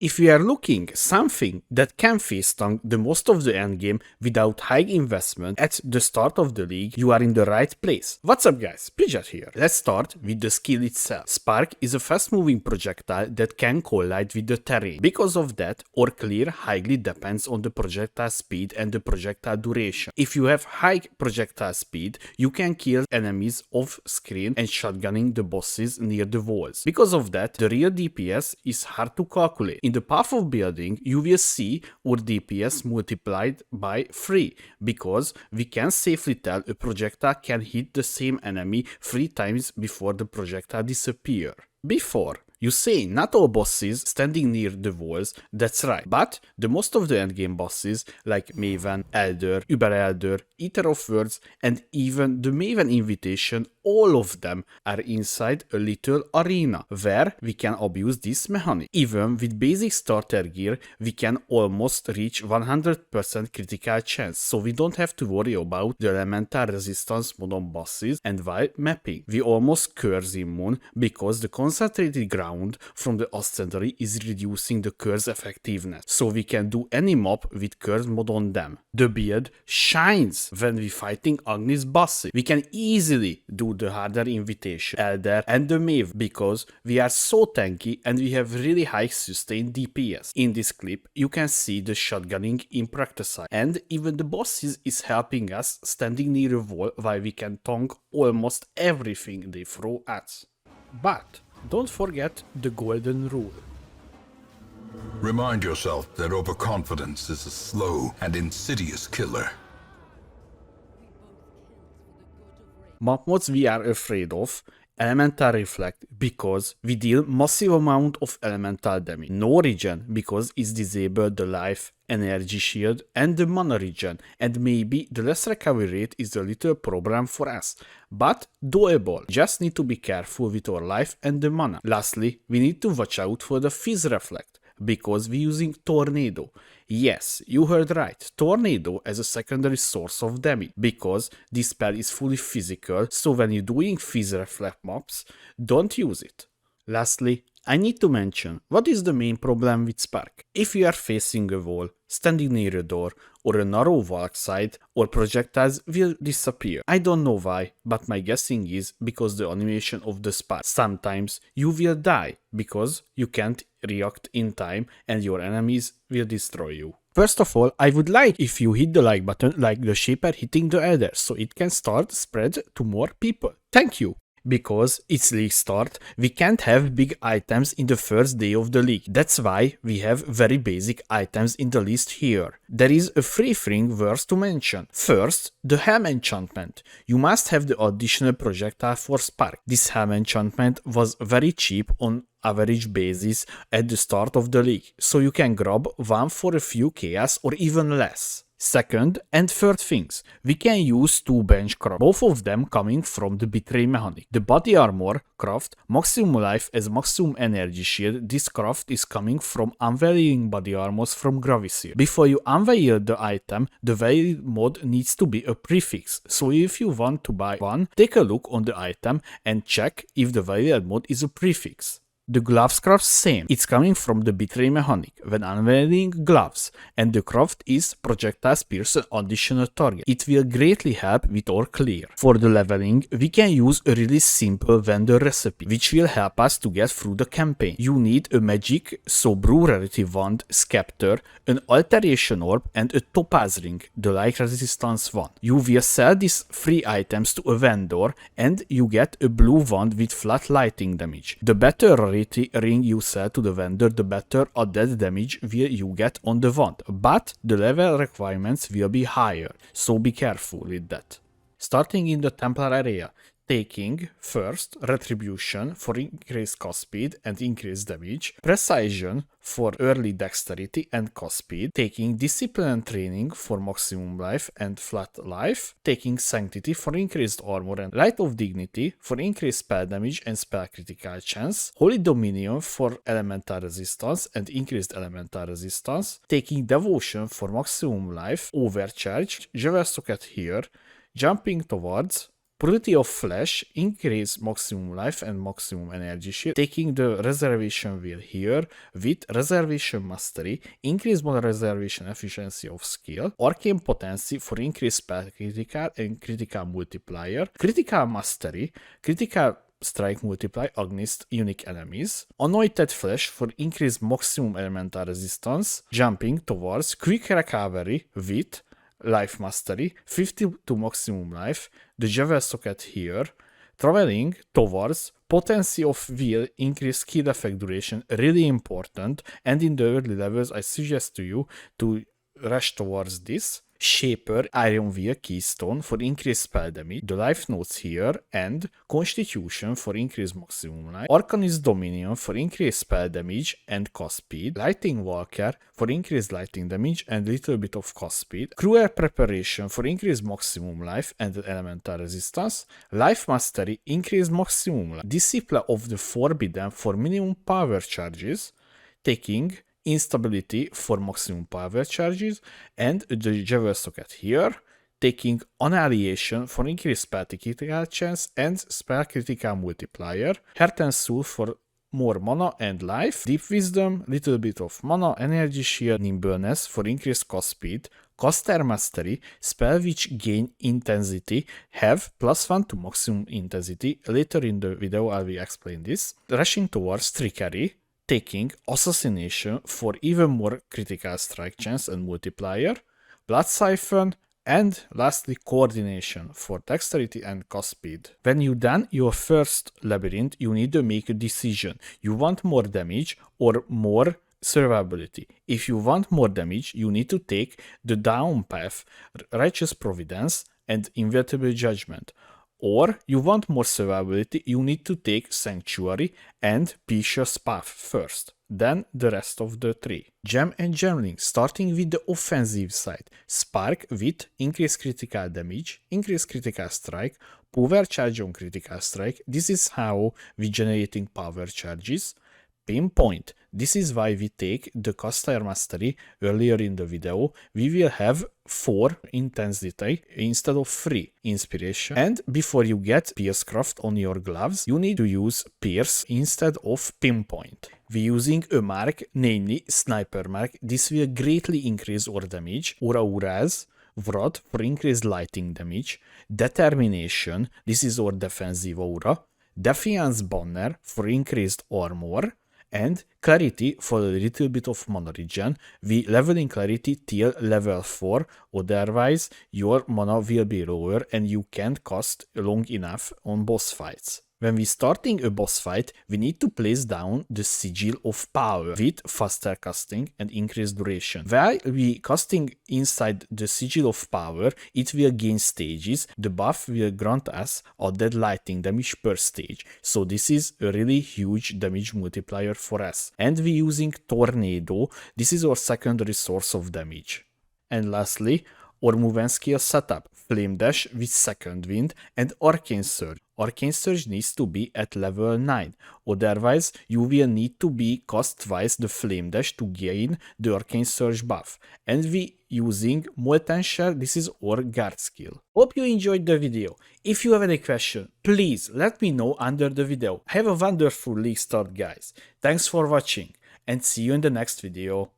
If you are looking something that can face tank the most of the endgame without high investment at the start of the league, you are in the right place. What's up guys, Pidgeot here. Let's start with the skill itself. Spark is a fast moving projectile that can collide with the terrain. Because of that, or clear highly depends on the projectile speed and the projectile duration. If you have high projectile speed, you can kill enemies off screen and shotgunning the bosses near the walls. Because of that, the real DPS is hard to calculate. In the path of building, you will see our DPS multiplied by 3, because we can safely tell a projectile can hit the same enemy 3 times before the projectile disappears. Before, you say not all bosses standing near the walls, that's right, but the most of the endgame bosses like Maven, Elder, Uber Elder, Eater of Words and even the Maven Invitation, all of them are inside a little arena where we can abuse this mechanic. Even with basic starter gear, we can almost reach 100% critical chance, so we don't have to worry about the elemental resistance mod on bosses, and while mapping, we almost curse immune because the concentrated ground from the Ascendancy is reducing the curse effectiveness, so we can do any mob with curse mod on them. The build shines when we fighting Agnes bosses. We can easily do the harder Invitation, Elder and the Mave because we are so tanky and we have really high sustained DPS. In this clip, you can see the shotgunning in practice, and even the bosses is helping us standing near a wall while we can tank almost everything they throw at us. But don't forget the golden rule. Remind yourself that overconfidence is a slow and insidious killer. Map mods we are afraid of: Elemental Reflect because we deal massive amount of elemental damage. No regen because it's disabled the life, energy shield and the mana regen, and maybe the less recovery rate is a little problem for us, but doable. Just need to be careful with our life and the mana. Lastly, we need to watch out for the Fizz Reflect because we're using Tornado. Yes, you heard right, Tornado as a secondary source of damage, because this spell is fully physical, so when you're doing Fizz Reflect mobs, don't use it. Lastly, I need to mention what is the main problem with Spark. If you are facing a wall, standing near a door, or a narrow walk side, or projectiles will disappear. I don't know why, but my guessing is because the animation of the spark. Sometimes you will die because you can't react in time and your enemies will destroy you. First of all, I would like if you hit the like button like the Shaper hitting the Elder, so it can start spread to more people. Thank you! Because it's league start, we can't have big items in the first day of the league. That's why we have very basic items in the list here. There is a free thing worth to mention. First, the Helm enchantment. You must have the additional projectile for Spark. This Helm enchantment was very cheap on average basis at the start of the league, so you can grab one for a few chaos or even less. Second and third things, we can use 2 bench craft, both of them coming from the Betray mechanic. The body armor craft, maximum life as maximum energy shield. This craft is coming from unveiling body armors from Graviseer. Before you unveil the item, the veil mod needs to be a prefix, so if you want to buy one, take a look on the item and check if the veiled mod is a prefix. The gloves craft same, it's coming from the Betray mechanic when unveiling gloves, and the craft is projectiles pierce an additional target. It will greatly help with our clear. For the leveling, we can use a really simple vendor recipe, which will help us to get through the campaign. You need a magic, so brew rarity wand, scepter, an alteration orb and a topaz ring, the light resistance one. You will sell these 3 items to a vendor and you get a blue wand with flat lighting damage. The better rarity ring you sell to the vendor, the better added damage will you get on the wand, but the level requirements will be higher, so be careful with that. Starting in the Templar area, taking first Retribution for increased cast speed and increased damage, Precision for early dexterity and cast speed, taking Discipline and Training for maximum life and flat life, taking Sanctity for increased armor and Light of Dignity for increased spell damage and spell critical chance, Holy Dominion for elemental resistance and increased elemental resistance, taking Devotion for maximum life, Overcharge, Jewel Socket here, jumping towards Purity of Flesh, increase maximum life and maximum energy shield, taking the reservation wheel here with Reservation Mastery, increase mod reservation efficiency of skill, Arcane Potency for increased spell critical and critical multiplier, Critical Mastery, critical strike multiply against unique enemies, Anointed Flesh for increased maximum elemental resistance, jumping towards quick recovery with Life Mastery, 50 to maximum life, the Javel Socket here, traveling towards Potency of Will, increase skill effect duration, really important, and in the early levels I suggest to you to rush towards this. Shaper, Iron Wheel, Keystone for increased spell damage, the life notes here, and Constitution for increased maximum life, Arcanist Dominion for increased spell damage and cast speed, Lightning Walker for increased lightning damage and little bit of cast speed, Cruel Preparation for increased maximum life and elemental resistance, Life Mastery, increased maximum life, Disciple of the Forbidden for minimum power charges, taking Instability for maximum power charges, and the Javel Socket here, taking Annihilation for increased spell critical chance and spell critical multiplier, Heart and Soul for more mana and life, Deep Wisdom, little bit of mana, Energy Shield, Nimbleness for increased cast speed, Caster Mastery, spell which gain intensity have +1 to maximum intensity. Later in the video I will explain this. Rushing towards Trickery, taking Assassination for even more critical strike chance and multiplier, Blood Siphon, and lastly Coordination for dexterity and cast speed. When you done your first labyrinth, you need to make a decision. You want more damage or more survivability. If you want more damage, you need to take the down path, Righteous Providence and Inevitable Judgment. Or you want more survivability, you need to take Sanctuary and Precious Path first, then the rest of the three. Gem and Gemling, starting with the offensive side. Spark with increased critical damage, increased critical strike, power charge on critical strike. This is how we generating power charges. Pinpoint. This is why we take the Caster Mastery earlier in the video. We will have 4 intensity instead of 3 inspiration. And before you get Piercecraft on your gloves, you need to use Pierce instead of Pinpoint. We're using a mark, namely Sniper Mark. This will greatly increase our damage. Auras, Wrath for increased lighting damage. Determination, this is our defensive aura. Defiance Banner for increased armor. And Clarity for a little bit of mana regen. We leveling Clarity till level 4, otherwise your mana will be lower and you can't cast long enough on boss fights. When we starting a boss fight, we need to place down the Sigil of Power with faster casting and increased duration. While we casting inside the Sigil of Power, it will gain stages. The buff will grant us added lightning damage per stage. So this is a really huge damage multiplier for us. And we using Tornado. This is our secondary source of damage. And lastly, our movement skill setup. Flame Dash with Second Wind and Arcane Surge. Arcane Surge needs to be at level 9, otherwise you will need to be cast twice the Flame Dash to gain the Arcane Surge buff. And we using Molten Shell, this is our guard skill. Hope you enjoyed the video. If you have any question, please let me know under the video. Have a wonderful league start guys. Thanks for watching and see you in the next video.